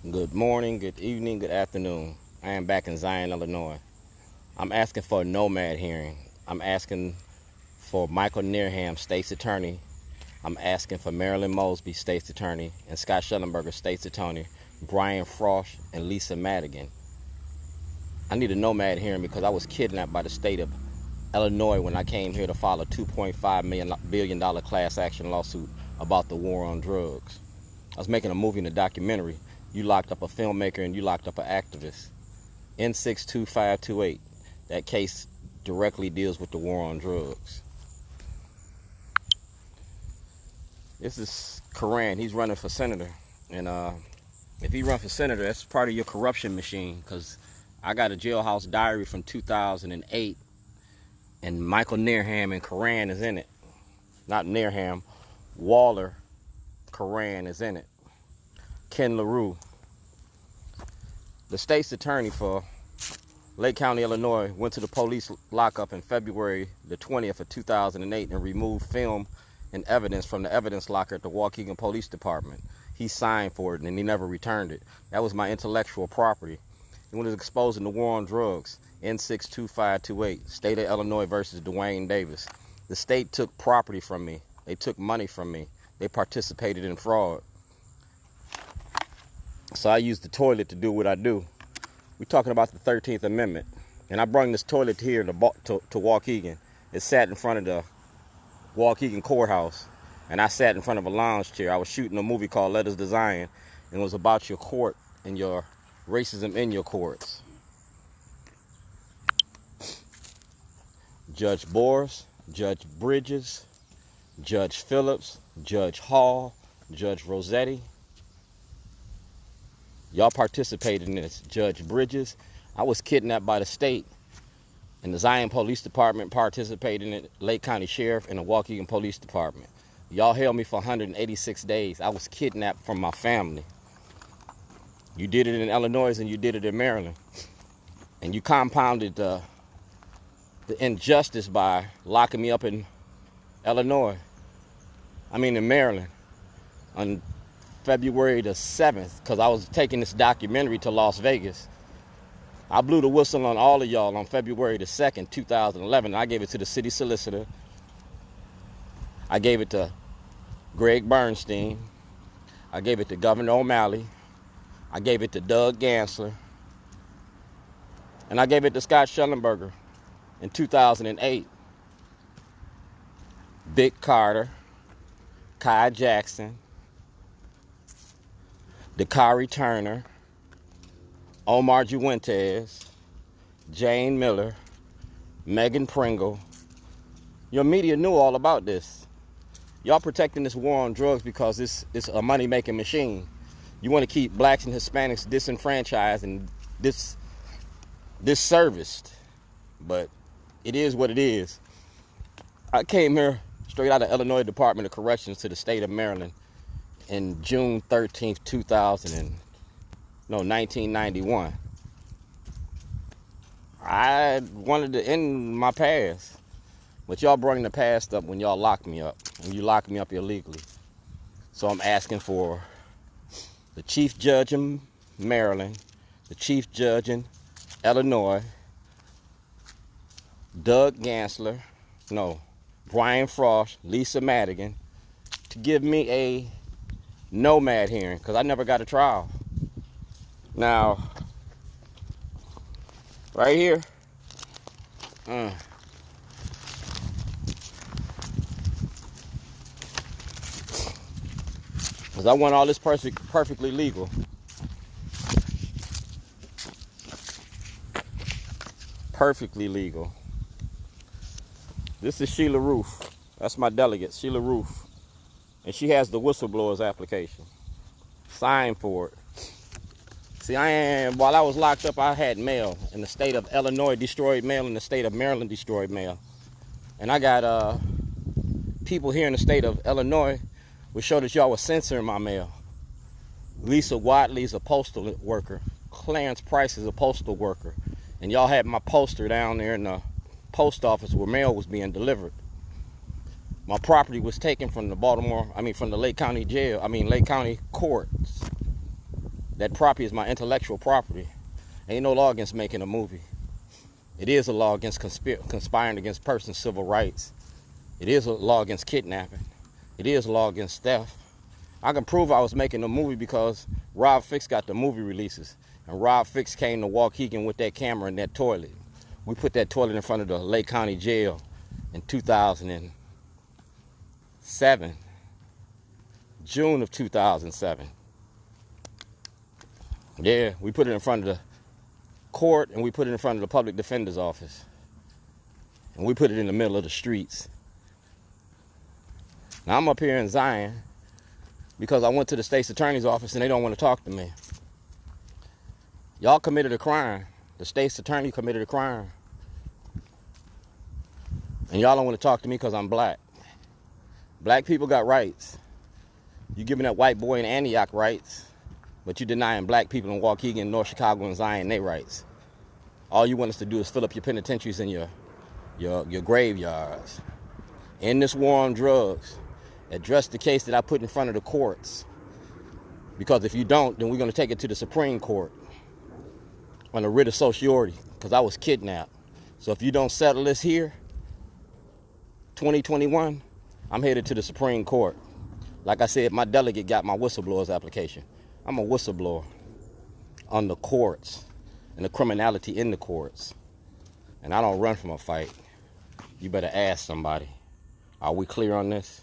Good morning, good evening, good afternoon. I am back in Zion, Illinois. I'm asking for a nomad hearing. I'm asking for Michael Nerheim, State's Attorney. I'm asking for Marilyn Mosby, State's Attorney, and Scott Schellenberger, State's Attorney, Brian Frost, and Lisa Madigan. I need a nomad hearing because I was kidnapped by the state of Illinois when I came here to file a $2.5 billion class action lawsuit about the war on drugs. I was making a movie and a documentary. You locked up a filmmaker and you locked up an activist. N62528. That case directly deals with the war on drugs. This is Curran. He's running for senator. And if he runs for senator, that's part of your corruption machine, because I got a jailhouse diary from 2008, and Michael Nerheim and Curran is in it. Not Nerheim, Waller Curran is in it. Ken LaRue. The state's attorney for Lake County, Illinois, went to the police lockup in February the 20th of 2008 and removed film and evidence from the evidence locker at the Waukegan Police Department. He signed for it and he never returned it. That was my intellectual property. It was exposing the war on drugs. N62528, State of Illinois versus Dwayne Davis. The state took property from me. They took money from me. They participated in fraud. So I used the toilet to do what I do. We're talking about the 13th Amendment. And I brought this toilet here to Waukegan. It sat in front of the Waukegan courthouse. And I sat in front of a lounge chair. I was shooting a movie called Letters to Zion. And it was about your court and your racism in your courts. Judge Boris, Judge Bridges, Judge Phillips, Judge Hall, Judge Rossetti. Y'all participated in this. Judge Bridges, I was kidnapped by the state, and the Zion Police Department participated in it, Lake County Sheriff, and the Waukegan Police Department. Y'all held me for 186 days. I was kidnapped from my family. You did it in Illinois and you did it in Maryland. And you compounded the injustice by locking me up in in Maryland on February the 7th, because I was taking this documentary to Las Vegas. I blew the whistle on all of y'all on February the 2nd, 2011. I gave it to the city solicitor. I gave it to Greg Bernstein. I gave it to Governor O'Malley. I gave it to Doug Gansler. And I gave it to Scott Schellenberger in 2008. Vic Carter, Kai Jackson, Dakari Turner, Omar Juwentes, Jane Miller, Megan Pringle. Your media knew all about this. Y'all protecting this war on drugs because it's a money-making machine. You want to keep blacks and Hispanics disenfranchised and disserviced. But it is what it is. I came here straight out of Illinois Department of Corrections to the state of Maryland in June 13th, 1991. I wanted to end my past, but y'all brought the past up when y'all locked me up, and you locked me up illegally. So I'm asking for the chief judge in Maryland, the chief judge in Illinois, Brian Frost, Lisa Madigan, to give me a nomad hearing, because I never got a trial. Now, right here, because I want all this perfectly legal. Perfectly legal. This is Sheila Roof. That's my delegate, Sheila Roof. And she has the whistleblower's application. Signed for it. See, while I was locked up, I had mail. In the state of Illinois, destroyed mail. In the state of Maryland, destroyed mail. And I got people here in the state of Illinois who showed that y'all was censoring my mail. Lisa Watley's a postal worker. Clarence Price is a postal worker. And y'all had my poster down there in the post office where mail was being delivered. My property was taken from the Lake County jail, Lake County courts. That property is my intellectual property. Ain't no law against making a movie. It is a law against conspiring against persons' civil rights. It is a law against kidnapping. It is a law against theft. I can prove I was making a movie because Rob Fix got the movie releases. And Rob Fix came to Waukegan with that camera and that toilet. We put that toilet in front of the Lake County Jail in 2007. June of 2007. Yeah, we put it in front of the court and we put it in front of the public defender's office. And we put it in the middle of the streets. Now I'm up here in Zion because I went to the state's attorney's office and they don't want to talk to me. Y'all committed a crime. The state's attorney committed a crime. And y'all don't want to talk to me because I'm black. Black people got rights. You giving that white boy in Antioch rights, but you denying black people in Waukegan, North Chicago, and Zion their rights. All you want us to do is fill up your penitentiaries and your graveyards. End this war on drugs. Address the case that I put in front of the courts. Because if you don't, then we're going to take it to the Supreme Court on a writ of certiorari, because I was kidnapped. So if you don't settle this here, 2021, I'm headed to the Supreme Court. Like I said, my delegate got my whistleblower's application. I'm a whistleblower on the courts and the criminality in the courts. And I don't run from a fight. You better ask somebody. Are we clear on this?